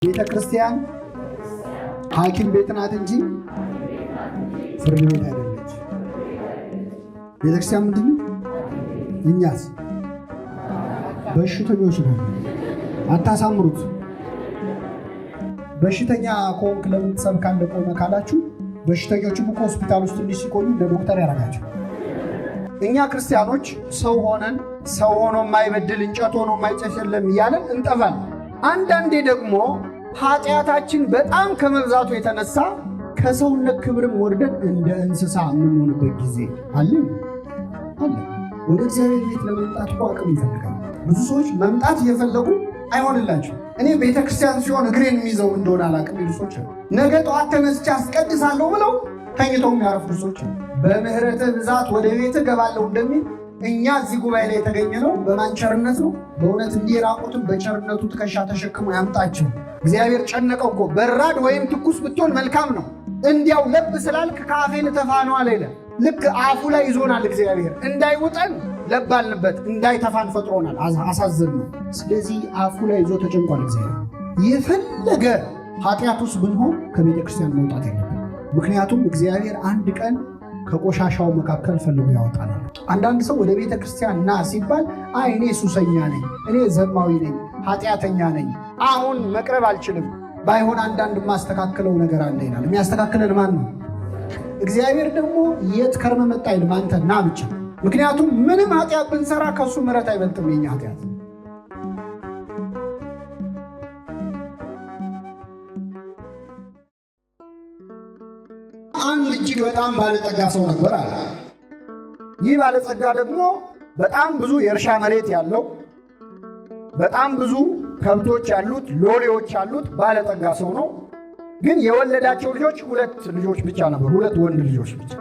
ቤተ ክርስቲያን ሐኪም ቤት ናት እንጂ ፍርድ ቤት አይደለች። ቤተ ክርስቲያን ምንድን ነው? እኛስ በሽተኞች ነው። አታሳምሩት። በሽተኛ ከሆንክ ለምን ትሰብካለህ ቆመ ካላችሁ፣ በሽተኞችም እኮ ሆስፒታል ውስጥ ትንሽ ሲቆዩ እንደ ዶክተር ያደርጋቸው። እኛ ክርስቲያኖች ሰው ሆነን ሰው ሆኖ የማይበድል እንጨት ሆኖ የማይጨስ የለም እያለን እንጠፋለን። አንዳንዴ ደግሞ ኃጢአታችን በጣም ከመብዛቱ የተነሳ ከሰውነት ክብርም ወርደን እንደ እንስሳ የምንሆንበት ጊዜ አለ። ወደ እግዚአብሔር ቤት ለመምጣት እኮ አቅም ይፈልጋል። ብዙ ሰዎች መምጣት እየፈለጉ አይሆንላቸው። እኔ ቤተ ክርስቲያን ሲሆን እግሬን የሚይዘው እንደሆነ አላቅም ይሉ ሰዎች፣ ነገ ጠዋት ተነስቼ አስቀድሳለሁ ብለው ተኝተው የሚያረፉ ሰዎች። በምህረትህ ብዛት ወደ ቤት እገባለሁ እንደሚል እኛ እዚህ ጉባኤ ላይ የተገኘነው በማን ቸርነት ነው? በእውነት እንዲራቁትም በቸርነቱ ትከሻ ተሸክሞ ያምጣቸው። እግዚአብሔር ጨነቀው እኮ። በራድ ወይም ትኩስ ብትሆን መልካም ነው፣ እንዲያው ለብ ስላልክ ከአፌን ተፋነው አለ። ልክ አፉ ላይ ይዞናል እግዚአብሔር። እንዳይውጠን ለብ አልንበት፣ እንዳይተፋን ፈጥሮናል። አሳዝን ነው። ስለዚህ አፉ ላይ ይዞ ተጨንቋል እግዚአብሔር። የፈለገ ኃጢአት ውስጥ ብንሆን ከቤተ ክርስቲያን መውጣት የለም። ምክንያቱም እግዚአብሔር አንድ ቀን ከቆሻሻው መካከል ፈልጎ ያወጣናል። አንዳንድ ሰው ወደ ቤተ ክርስቲያን ና ሲባል አይ እኔ ሱሰኛ ነኝ፣ እኔ ዘማዊ ነኝ፣ ኃጢአተኛ ነኝ፣ አሁን መቅረብ አልችልም፣ ባይሆን አንዳንድ የማስተካክለው ነገር አለ ይላል። የሚያስተካክለን ማን ነው? እግዚአብሔር ደግሞ የት ከርመ መጣ ይልም፣ አንተ ና ብቻ። ምክንያቱም ምንም ኃጢአት ብንሰራ ከእሱ ምሕረት አይበልጥም የኛ ኃጢአት። አንድ እጅግ በጣም ባለጸጋ ሰው ነበር አለ። ይህ ባለጸጋ ደግሞ በጣም ብዙ የእርሻ መሬት ያለው፣ በጣም ብዙ ከብቶች ያሉት፣ ሎሌዎች ያሉት ባለጸጋ ሰው ነው። ግን የወለዳቸው ልጆች 2 ልጆች ብቻ ነበሩ፣ 2 ወንድ ልጆች ብቻ።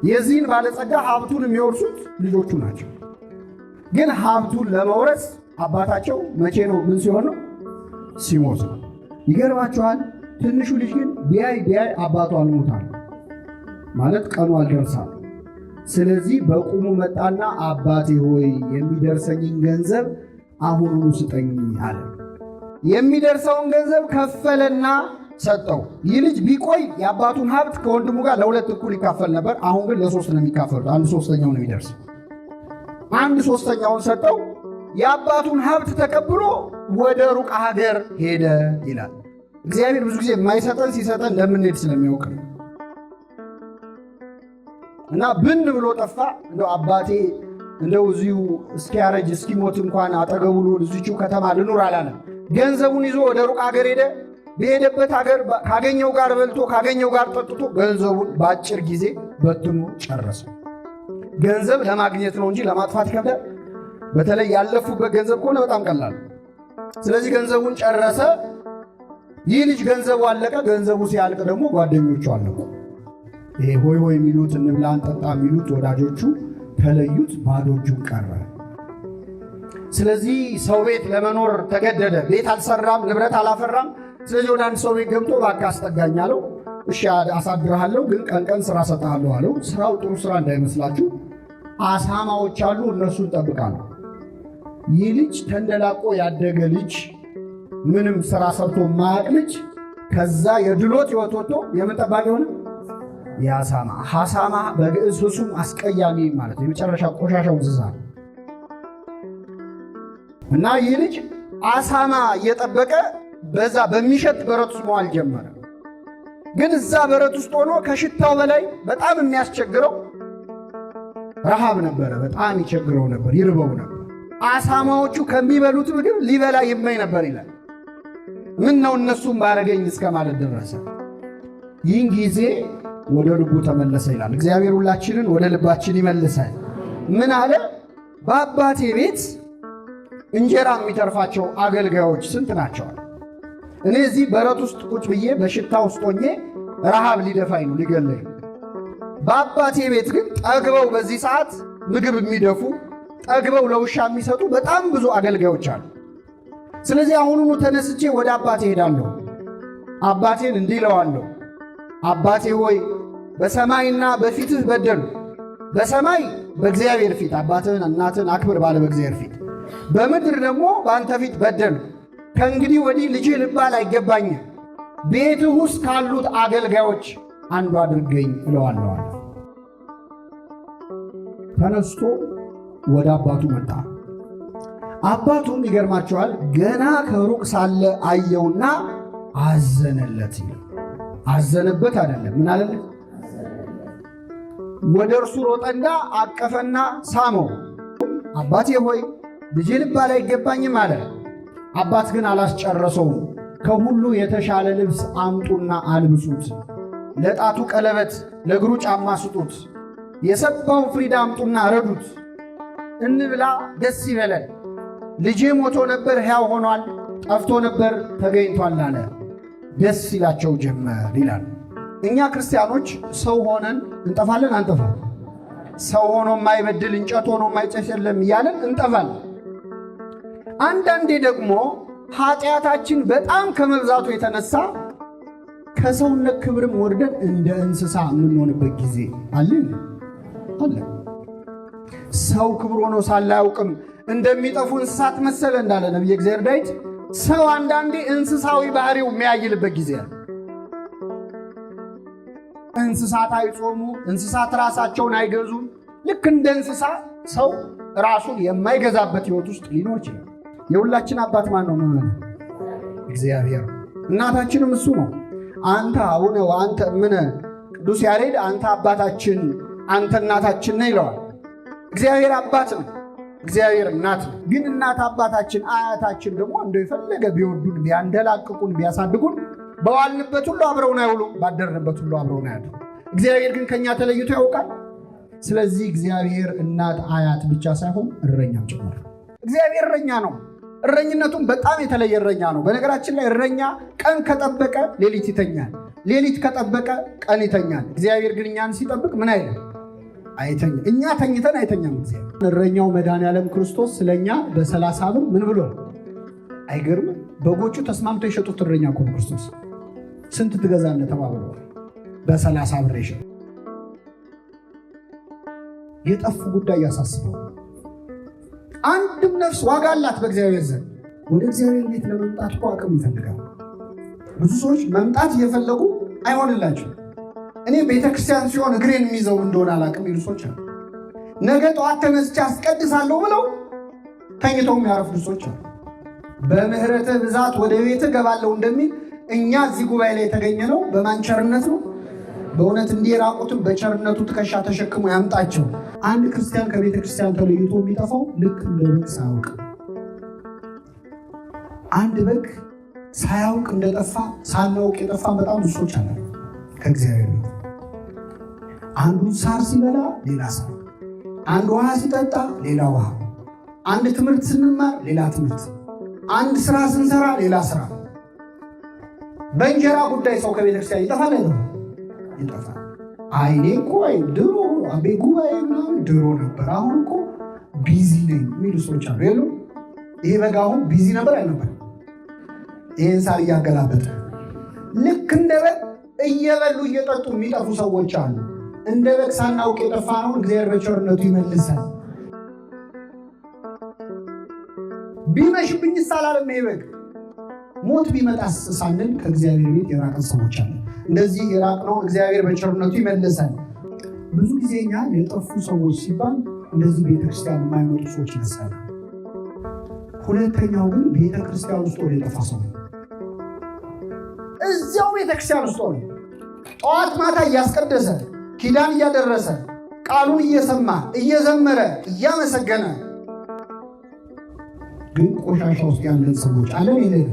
የዚህን ባለጸጋ ሀብቱን የሚወርሱት ልጆቹ ናቸው። ግን ሀብቱን ለመውረስ አባታቸው መቼ ነው? ምን ሲሆን ነው? ሲሞት ነው። ይገርማቸዋል። ትንሹ ልጅ ግን ቢያይ አባቱ አልሞታል ማለት ቀኑ አልደርሳል። ስለዚህ በቁሙ መጣና አባቴ ሆይ የሚደርሰኝን ገንዘብ አሁኑኑ ስጠኝ አለ። የሚደርሰውን ገንዘብ ከፈለና ሰጠው። ይህ ልጅ ቢቆይ የአባቱን ሀብት ከወንድሙ ጋር ለ2 እኩል ይካፈል ነበር። አሁን ግን ለ3 ነው የሚካፈሉት። 1/3 ነው የሚደርስ። 1/3 ሰጠው። የአባቱን ሀብት ተቀብሎ ወደ ሩቅ ሀገር ሄደ ይላል። እግዚአብሔር ብዙ ጊዜ የማይሰጠን ሲሰጠን ለምንሄድ ስለሚያውቅ ነው። እና ብን ብሎ ጠፋ። እንደው አባቴ እንደው እዚሁ እስኪያረጅ እስኪሞት እንኳን አጠገቡ ልሁን እዚሁ ከተማ ልኑር አላለም። ገንዘቡን ይዞ ወደ ሩቅ ሀገር ሄደ። በሄደበት ሀገር ካገኘው ጋር በልቶ ካገኘው ጋር ጠጥቶ ገንዘቡን በአጭር ጊዜ በትኖ ጨረሰ። ገንዘብ ለማግኘት ነው እንጂ ለማጥፋት ይከብዳል። በተለይ ያለፉበት ገንዘብ ከሆነ በጣም ቀላል። ስለዚህ ገንዘቡን ጨረሰ። ይህ ልጅ ገንዘቡ አለቀ። ገንዘቡ ሲያልቅ ደግሞ ጓደኞቹ አለቁ። ይሄ ሆይ ሆይ የሚሉት እንብላ እንጠጣ የሚሉት ወዳጆቹ ተለዩት፣ ባዶ እጁን ቀረ። ስለዚህ ሰው ቤት ለመኖር ተገደደ። ቤት አልሰራም፣ ንብረት አላፈራም። ስለዚህ ወደ አንድ ሰው ቤት ገብቶ እባክህ አስጠጋኝ አለው። እሺ አሳድርሃለሁ፣ ግን ቀን ስራ ሰጥሃለሁ አለው። ስራው ጥሩ ስራ እንዳይመስላችሁ፣ አሳማዎች አሉ፣ እነሱን ጠብቃለሁ። ይህ ልጅ ተንደላቆ ያደገ ልጅ፣ ምንም ስራ ሰርቶ ማያቅ ልጅ ከዛ የድሎት ሕይወት ወጥቶ የምን ጠባቂ ሆነ? የአሳማ። ሐሳማ በግዕዝ ፍጹም አስቀያሚ ማለት የመጨረሻ ቆሻሻው እንስሳ እና ይህ ልጅ አሳማ እየጠበቀ በዛ በሚሸት በረት ውስጥ መዋል ጀመረ። ግን እዛ በረት ውስጥ ሆኖ ከሽታው በላይ በጣም የሚያስቸግረው ረሃብ ነበረ። በጣም ይቸግረው ነበር፣ ይርበው ነበር። አሳማዎቹ ከሚበሉት ምግብ ሊበላ ይመኝ ነበር ይላል። ምን ነው እነሱም ባረገኝ እስከ ማለት ደረሰ። ይህን ጊዜ ወደ ልቡ ተመለሰ ይላል። እግዚአብሔር ሁላችንን ወደ ልባችን ይመልሳል። ምን አለ? በአባቴ ቤት እንጀራ የሚተርፋቸው አገልጋዮች ስንት ናቸዋል? እኔ እዚህ በረት ውስጥ ቁጭ ብዬ በሽታ ውስጥ ሆኜ ረሃብ ሊደፋኝ ነው፣ ሊገለኝ። በአባቴ ቤት ግን ጠግበው በዚህ ሰዓት ምግብ የሚደፉ ጠግበው ለውሻ የሚሰጡ በጣም ብዙ አገልጋዮች አሉ። ስለዚህ አሁኑኑ ተነስቼ ወደ አባቴ ሄዳለሁ። አባቴን እንዲህ እለዋለሁ፣ አባቴ ሆይ በሰማይና በፊትህ በደሉ። በሰማይ በእግዚአብሔር ፊት አባትህን እናትህን አክብር ባለ በእግዚአብሔር ፊት፣ በምድር ደግሞ በአንተ ፊት በደሉ። ከእንግዲህ ወዲህ ልጅ ልባል አይገባኝም፣ ቤትህ ውስጥ ካሉት አገልጋዮች አንዱ አድርገኝ እለዋለሁ አለ። ተነስቶ ወደ አባቱ መጣ። አባቱም ይገርማቸዋል፣ ገና ከሩቅ ሳለ አየውና አዘነለት። አዘነበት አይደለም፣ ምን አለለት? ወደ እርሱ ሮጠና አቀፈና ሳመው። አባቴ ሆይ ልጅ ልባል አይገባኝም አለ። አባት ግን አላስጨረሰውም። ከሁሉ የተሻለ ልብስ አምጡና አልብሱት፣ ለጣቱ ቀለበት፣ ለእግሩ ጫማ ስጡት፣ የሰባውን ፍሪዳ አምጡና ረዱት፣ እንብላ ደስ ይበለን። ልጄ ሞቶ ነበር ሕያው ሆኗል፣ ጠፍቶ ነበር ተገኝቷል አለ። ደስ ይላቸው ጀመር ይላል። እኛ ክርስቲያኖች ሰው ሆነን እንጠፋለን አንጠፋል? ሰው ሆኖ የማይበድል እንጨት ሆኖ የማይጨስ የለም እያለን እንጠፋለን። አንዳንዴ ደግሞ ኃጢአታችን በጣም ከመብዛቱ የተነሳ ከሰውነት ክብርም ወርደን እንደ እንስሳ የምንሆንበት ጊዜ አለ። ሰው ክብር ሆኖ ሳለ አያውቅም እንደሚጠፉ እንስሳት መሰለ እንዳለ ነቢየ እግዚአብሔር ዳዊት። ሰው አንዳንዴ እንስሳዊ ባህሪው የሚያይልበት ጊዜ አለ። እንስሳት አይጾሙ፣ እንስሳት ራሳቸውን አይገዙም። ልክ እንደ እንስሳ ሰው ራሱን የማይገዛበት ሕይወት ውስጥ ሊኖር ይችላል። የሁላችን አባት ማን ነው? እግዚአብሔር። እናታችንም እሱ ነው። አንተ አቡነ ወአንተ እምነ፣ ቅዱስ ያሬድ አንተ አባታችን አንተ እናታችን ነህ ይለዋል። እግዚአብሔር አባት ነው፣ እግዚአብሔር እናት ነው። ግን እናት አባታችን አያታችን ደግሞ እንደው የፈለገ ቢወዱን ቢያንደላቅቁን ቢያሳድጉን በዋልንበት ሁሉ አብረውን አይውሉም፣ ባደርንበት ሁሉ አብረውን አያድሩ። እግዚአብሔር ግን ከኛ ተለይቶ ያውቃል። ስለዚህ እግዚአብሔር እናት አያት ብቻ ሳይሆን እረኛም ጭምር። እግዚአብሔር እረኛ ነው። እረኝነቱም በጣም የተለየ እረኛ ነው። በነገራችን ላይ እረኛ ቀን ከጠበቀ ሌሊት ይተኛል፣ ሌሊት ከጠበቀ ቀን ይተኛል። እግዚአብሔር ግን እኛን ሲጠብቅ ምን አይልም? አይተኛም። እኛ ተኝተን አይተኛም እግዚአብሔር። እረኛው መድኃኔዓለም ክርስቶስ ስለኛ በ30 ብር ምን ብሎ አይገርም? በጎቹ ተስማምቶ የሸጡት እረኛ እኮ ነው ክርስቶስ። ስንት ትገዛለህ ተባብሎ በ30 ብር ይሸጥ። የጠፉ ጉዳይ ያሳስበው። አንድም ነፍስ ዋጋ አላት በእግዚአብሔር ዘንድ። ወደ እግዚአብሔር ቤት ለመምጣት እኮ አቅም ይፈልጋል። ብዙ ሰዎች መምጣት እየፈለጉ አይሆንላቸው። እኔ ቤተክርስቲያን ሲሆን እግሬን የሚይዘው እንደሆነ አላቅም ይሉ ሰዎች አሉ። ነገ ጠዋት ተነስቼ አስቀድሳለሁ ብለው ተኝተው የሚያረፍዱ ሰዎች አሉ። በምህረትህ ብዛት ወደ ቤትህ እገባለሁ እንደሚል እኛ እዚህ ጉባኤ ላይ የተገኘነው በማን ቸርነት ነው? በእውነት እንዲህ የራቁትን በቸርነቱ ትከሻ ተሸክሞ ያምጣቸው። አንድ ክርስቲያን ከቤተ ክርስቲያን ተለይቶ የሚጠፋው ልክ እንደ በግ ሳያውቅ፣ አንድ በግ ሳያውቅ እንደጠፋ ሳናውቅ የጠፋ በጣም ብዙ ሰዎች አለ ከእግዚአብሔር ቤት። አንዱ ሳር ሲበላ ሌላ ሳር፣ አንድ ውሃ ሲጠጣ ሌላ ውሃ፣ አንድ ትምህርት ስንማር ሌላ ትምህርት፣ አንድ ስራ ስንሰራ ሌላ ስራ። በእንጀራ ጉዳይ ሰው ከቤተ ክርስቲያን ይጠፋል አይደለም? ይጠፋል። አይኔ እኮ ድሮ አቤ ጉባኤ ምናምን ድሮ ነበር፣ አሁን እኮ ቢዚ ነኝ የሚሉ ሰዎች አሉ የሉ? ይሄ በግ አሁን ቢዚ ነበር አይነበር? ይህን ሳር እያገላበጠ ልክ እንደ በግ እየበሉ እየጠጡ የሚጠፉ ሰዎች አሉ። እንደ በግ ሳናውቅ የጠፋ ነው እግዚአብሔር በቸርነቱ ይመልሳል። ቢመሽብኝ ሳላለም ይሄ በግ ሞት ቢመጣስ ሳንል ከእግዚአብሔር ቤት የራቀን ሰዎች አለ። እንደዚህ የራቅነውን እግዚአብሔር በቸርነቱ ይመልሳል። ብዙ ጊዜ እኛ የጠፉ ሰዎች ሲባል እንደዚህ ቤተክርስቲያን የማይመጡ ሰዎች ይመስላል። ሁለተኛው ግን ቤተክርስቲያን ውስጥ ወደ የጠፋ ሰው እዚያው ቤተክርስቲያን ውስጥ ሆነ ጠዋት ማታ እያስቀደሰ ኪዳን እያደረሰ ቃሉን እየሰማ እየዘመረ እያመሰገነ ግን ቆሻሻ ውስጥ ያለን ሰዎች አለን ይለን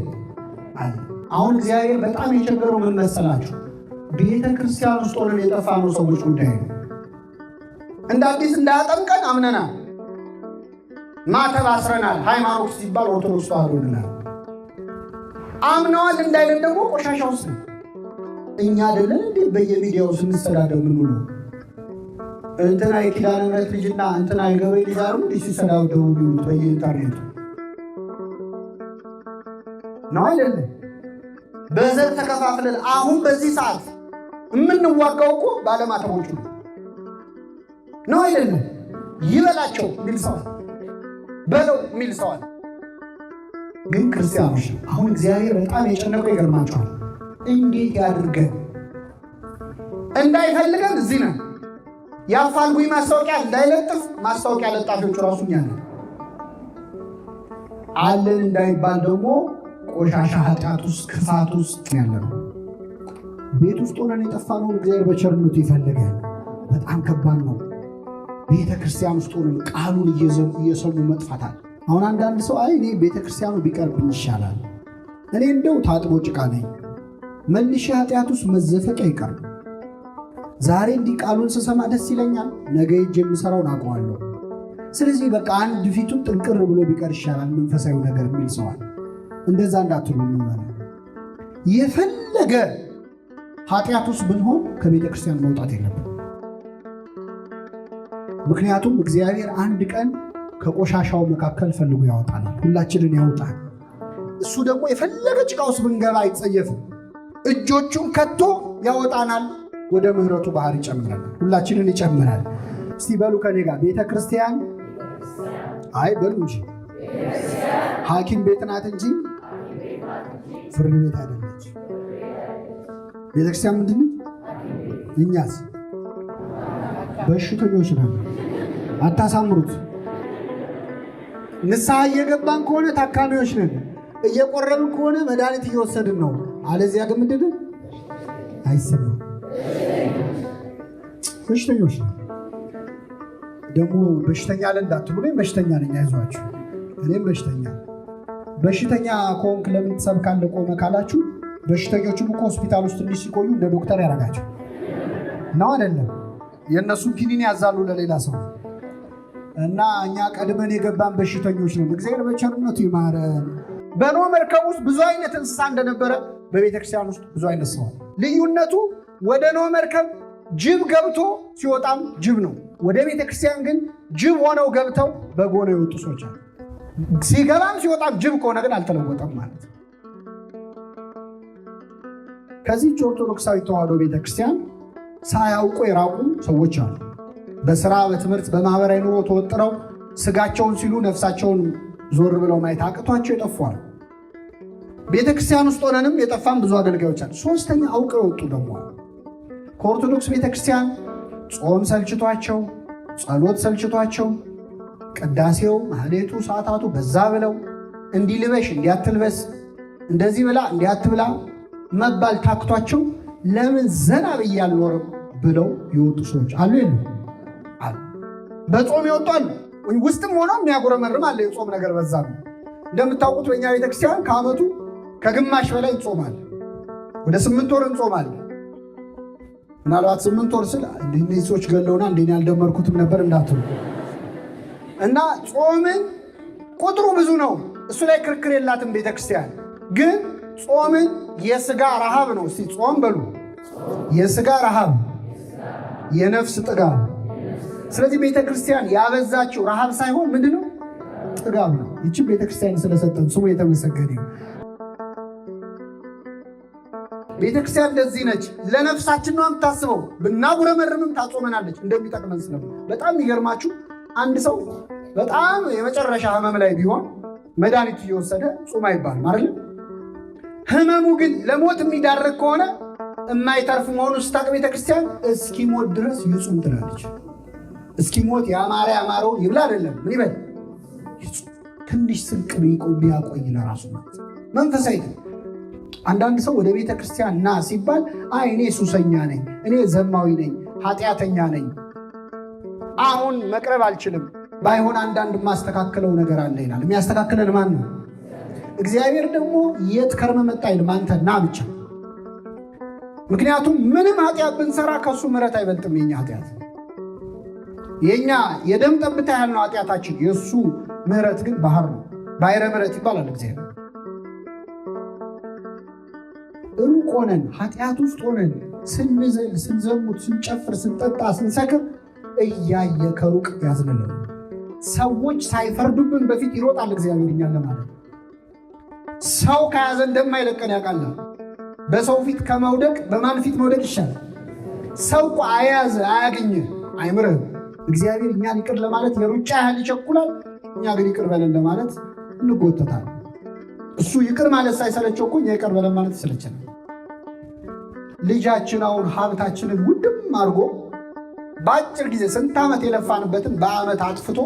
አለ። አሁን እግዚአብሔር በጣም የቸገረው ምን መሰላችሁ? ቤተ ክርስቲያን ውስጥ ሆነን የጠፋነው ሰዎች ጉዳይ ነው። እንደ አዲስ እንዳያጠምቀን አምነናል፣ ማተብ አስረናል፣ ሃይማኖት ሲባል ኦርቶዶክስ ተዋሕዶ እንላለን። አምነዋል እንዳይለን ደግሞ ቆሻሻ ውስጥ ነው። እኛ አይደለን እንዴ በየሚዲያው ስንሰዳደብ ምን ብሎ እንትና የኪዳነ ምሕረት ልጅና እንትና የገብርኤል ልጅ አሉ እንዴ ሲሰዳደቡ በየኢንተርኔቱ ነው አይደለም? በዘር ተከፋፍለን አሁን በዚህ ሰዓት የምንዋጋው እኮ ባለማተቦቹ ነው አይደለም? ይበላቸው የሚል ሰዋል፣ በለው የሚል ሰዋል። ግን ክርስቲያኖች አሁን እግዚአብሔር በጣም የጨነቀው ይገርማቸዋል። እንዴት ያድርገን? እንዳይፈልገን እዚህ ነን። የአፋልጉኝ ማስታወቂያ እንዳይለጥፍ ማስታወቂያ ለጣፊዎቹ ራሱ እኛ ነን። አለን እንዳይባል ደግሞ ቆሻሻ ኃጢአት ውስጥ ክፋት ውስጥ ያለ ነው። ቤት ውስጥ ሆነን የጠፋነውን እግዚአብሔር በቸርነቱ ይፈልጋል። በጣም ከባድ ነው። ቤተ ክርስቲያን ውስጥ ሆነን ቃሉን እየሰሙ መጥፋታል። አሁን አንዳንድ ሰው አይ እኔ ቤተ ክርስቲያኑ ቢቀርብኝ ይሻላል፣ እኔ እንደው ታጥቦ ጭቃ ነኝ፣ መልሼ ኃጢአት ውስጥ መዘፈቅ አይቀርም። ዛሬ እንዲህ ቃሉን ስሰማ ደስ ይለኛል፣ ነገ ሄጄ የምሰራውን አውቀዋለሁ። ስለዚህ በቃ አንድ ፊቱን ጥንቅር ብሎ ቢቀር ይሻላል መንፈሳዊ ነገር የሚል ሰዋል። እንደዛ እንዳትሉ ነው። የፈለገ ኃጢአት ውስጥ ብንሆን ከቤተ ክርስቲያን መውጣት የለብን። ምክንያቱም እግዚአብሔር አንድ ቀን ከቆሻሻው መካከል ፈልጎ ያወጣናል፣ ሁላችንን ያወጣል። እሱ ደግሞ የፈለገ ጭቃ ውስጥ ብንገባ አይጸየፍም። እጆቹን ከቶ ያወጣናል፣ ወደ ምሕረቱ ባህር ይጨምራል፣ ሁላችንን ይጨምራል። እስቲ በሉ ከኔ ጋር ቤተ ክርስቲያን አይ በሉ እንጂ ሐኪም ቤት ናት እንጂ ፍርድ ቤት አይደለች። ቤተ ክርስቲያን ምንድን ነው? እኛስ በሽተኞች ነን። አታሳምሩት። ንስሐ እየገባን ከሆነ ታካሚዎች ነን። እየቆረብን ከሆነ መድኃኒት እየወሰድን ነው። አለዚያ ግን ምንድን አይሰማም። በሽተኞች ነን። ደግሞ በሽተኛ አለ እንዳትሉ፣ እኔም በሽተኛ ነኝ። አይዟችሁ፣ እኔም በሽተኛ ከሆንክ ለምን ትሰብካለህ ቆመ ካላችሁ፣ በሽተኞቹም እኮ ሆስፒታል ውስጥ እንዲህ ሲቆዩ እንደ ዶክተር ያደርጋቸው ነው አይደለም? የእነሱን ኪኒን ያዛሉ ለሌላ ሰው እና እኛ ቀድመን የገባን በሽተኞች ነው። እግዚአብሔር በቸርነቱ ይማረን። በኖህ መርከብ ውስጥ ብዙ አይነት እንስሳ እንደነበረ በቤተ ክርስቲያን ውስጥ ብዙ አይነት ሰው። ልዩነቱ ወደ ኖህ መርከብ ጅብ ገብቶ ሲወጣም ጅብ ነው። ወደ ቤተ ክርስቲያን ግን ጅብ ሆነው ገብተው በግ ሆነው የወጡ ሰዎች አሉ። ሲገባም ሲወጣም ጅብ ከሆነ ግን አልተለወጠም ማለት ነው። ከዚህች ኦርቶዶክሳዊ ተዋሕዶ ቤተ ክርስቲያን ሳያውቁ የራቁ ሰዎች አሉ። በስራ በትምህርት በማህበራዊ ኑሮ ተወጥረው ስጋቸውን ሲሉ ነፍሳቸውን ዞር ብለው ማየት አቅቷቸው የጠፏል። ቤተ ክርስቲያን ውስጥ ሆነንም የጠፋን ብዙ አገልጋዮች አሉ። ሶስተኛ አውቀው የወጡ ደግሞ ከኦርቶዶክስ ቤተ ክርስቲያን ጾም ሰልችቷቸው፣ ጸሎት ሰልችቷቸው፣ ቅዳሴው ማህሌቱ ሰዓታቱ በዛ ብለው እንዲህ ልበሽ እንዲያትልበስ እንደዚህ ብላ እንዲያትብላ መባል ታክቷቸው ለምን ዘና ብዬ አልኖርም ብለው የወጡ ሰዎች አሉ። የሉ አሉ። በጾም ይወጡ አሉ። ውስጥም ሆነው የሚያጉረመርም አለ። የጾም ነገር በዛ ነው። እንደምታውቁት በእኛ ቤተክርስቲያን ከዓመቱ ከግማሽ በላይ እንጾማለን። ወደ 8 ወር እንጾማለን። ምናልባት 8 ወር ስል እነዚህ ሰዎች ገለውና እንደ ያልደመርኩትም ነበር እንዳትሉ እና ጾምን ቁጥሩ ብዙ ነው። እሱ ላይ ክርክር የላትም ቤተክርስቲያን። ግን ጾምን የስጋ ረሃብ ነው። እስቲ ጾም በሉ። የስጋ ረሃብ፣ የነፍስ ጥጋብ። ስለዚህ ቤተክርስቲያን ያበዛችው ረሃብ ሳይሆን ምንድነው? ጥጋብ ነው። ይህችን ቤተክርስቲያን ስለሰጠን ስሙ የተመሰገነ ይሁን። ቤተክርስቲያን እንደዚህ ነች። ለነፍሳችን ነው የምታስበው። ብናጉረመርምም ታጾመናለች እንደሚጠቅመን ስለ በጣም የሚገርማችሁ አንድ ሰው በጣም የመጨረሻ ህመም ላይ ቢሆን መድኃኒት እየወሰደ ጾም አይባልም አይደል? ህመሙ ግን ለሞት የሚዳርግ ከሆነ የማይተርፍ መሆኑ ስታቅ ቤተክርስቲያን እስኪሞት ድረስ ይጹም ትላለች። እስኪሞት ያማረ ያማረውን ይብላ አይደለም ምን ይበል ይጹም። ትንሽ ስንቅ ቢያቆይ ለራሱ ማለት መንፈሳዊ። አንዳንድ ሰው ወደ ቤተ ክርስቲያን ና ሲባል አይ እኔ ሱሰኛ ነኝ፣ እኔ ዘማዊ ነኝ፣ ኃጢአተኛ ነኝ፣ አሁን መቅረብ አልችልም፣ ባይሆን አንዳንድ የማስተካከለው ነገር አለ ይላል። የሚያስተካክለን ማን ነው? እግዚአብሔር ደግሞ የት ከርመ መጣ ይልም አንተ ና ብቻ። ምክንያቱም ምንም ኃጢአት ብንሰራ ከሱ ምሕረት አይበልጥም። የኛ ኃጢአት የኛ የደም ጠብታ ያህል ነው ኃጢአታችን፣ የእሱ ምሕረት ግን ባህር ነው። ባሕረ ምሕረት ይባላል እግዚአብሔር። ሩቅ ሆነን ኃጢአት ውስጥ ሆነን ስንዘል፣ ስንዘሙት፣ ስንጨፍር፣ ስንጠጣ፣ ስንሰክር እያየ ከሩቅ ያዝንልን። ሰዎች ሳይፈርዱብን በፊት ይሮጣል እግዚአብሔር እኛን ለማለት። ሰው ከያዘ እንደማይለቀን ያውቃል። በሰው ፊት ከመውደቅ በማን ፊት መውደቅ ይሻላል? ሰው እኮ አያዘ አያገኝህ አይምርህም። እግዚአብሔር እኛን ይቅር ለማለት የሩጫ ያህል ይቸኩላል። እኛ ግን ይቅር በለን ለማለት እንጎተታለን። እሱ ይቅር ማለት ሳይሰለቸው እኮ እኛ ይቅር በለን ማለት ይሰለቸን። ልጃችን አሁን ሀብታችንን ውድም አድርጎ በአጭር ጊዜ ስንት ዓመት የለፋንበትን በዓመት አጥፍቶ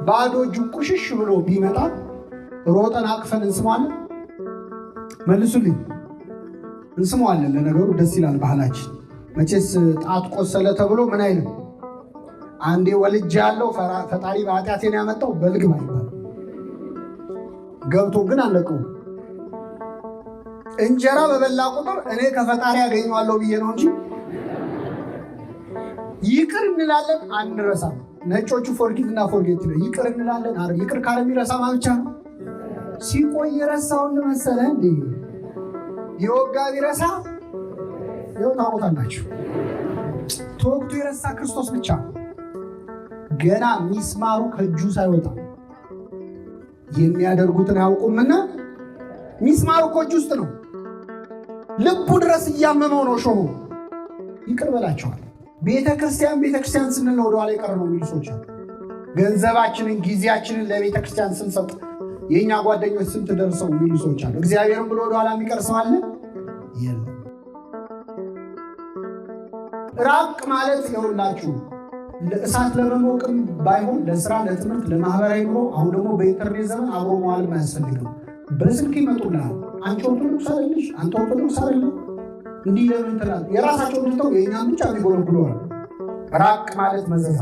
ባዶ እጁን ቁሽሽ ብሎ ቢመጣ ሮጠን አቅፈን እንስሟለን? መልሱልኝ። እንስሟለን። ለነገሩ ደስ ይላል ባህላችን። መቼስ ጣት ቆሰለ ተብሎ ምን አይልም። አንዴ ወልጅ ያለው ፈጣሪ በኃጢአቴን ያመጣው በልግም አይባል። ገብቶ ግን አለቀው። እንጀራ በበላ ቁጥር እኔ ከፈጣሪ ያገኘዋለሁ ብዬ ነው እንጂ ይቅር እንላለን አንረሳም። ነጮቹ ፎርጊቭ እና ፎርጌት ነው። ይቅር እንላለን። ይቅር ካለ የሚረሳ ብቻ ነው። ሲቆይ የረሳውን መሰለ እንዴ? የወጋ ቢረሳ ይኸው ታውቁታላችሁ። ተወግቶ የረሳ ክርስቶስ ብቻ ገና ሚስማሩ ከእጁ ሳይወጣ የሚያደርጉትን አያውቁምና ሚስማሩ ከእጁ ውስጥ ነው። ልቡ ድረስ እያመመው ነው ሾሁ። ይቅር በላቸዋል። ቤተክርስቲያን ስንል ወደኋላ የቀረ ነው የሚሉ ሰዎች አሉ። ገንዘባችንን ጊዜያችንን ለቤተክርስቲያን ስንሰጥ የእኛ ጓደኞች ስንት ደርሰው የሚሉ ሰዎች አሉ። እግዚአብሔርን ብሎ ወደኋላ የሚቀር ሰው አለ? የለም። ራቅ ማለት ይኸውላችሁ ለእሳት ለመሞቅም ባይሆን ለስራ፣ ለትምህርት፣ ለማህበራዊ ኑሮ አሁን ደግሞ በኢንተርኔት ዘመን አብሮ መዋልም አያስፈልግም። በስልክ ይመጡልሃል። አንቺ ኦርቶዶክስ አይደለሽ፣ አንተ ኦርቶዶክስ አይደለም፣ እንዲህ ለምን ትላለህ? የራሳቸው ትተው የእኛን ብቻ የሚጎለጉሉ። ራቅ ማለት መዘዛ።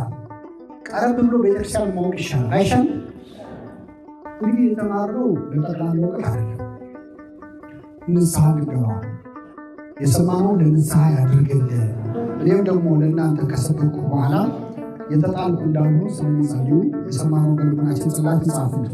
ቀረብ ብሎ ቤተክርስቲያን ማወቅ ይሻላል አይሻልም? እንግዲህ የተማርነው ለጠቅላላ እውቀት አይደለም። ንስሐ እንገባ። የሰማነው ለንስሐ ያድርግልን። እኔም ደግሞ ለእናንተ ከሰበኩ በኋላ የተጣልኩ እንዳልሆን ስለሚጸልዩ የሰማነው በልቡናችን ጽላት ይጻፉት።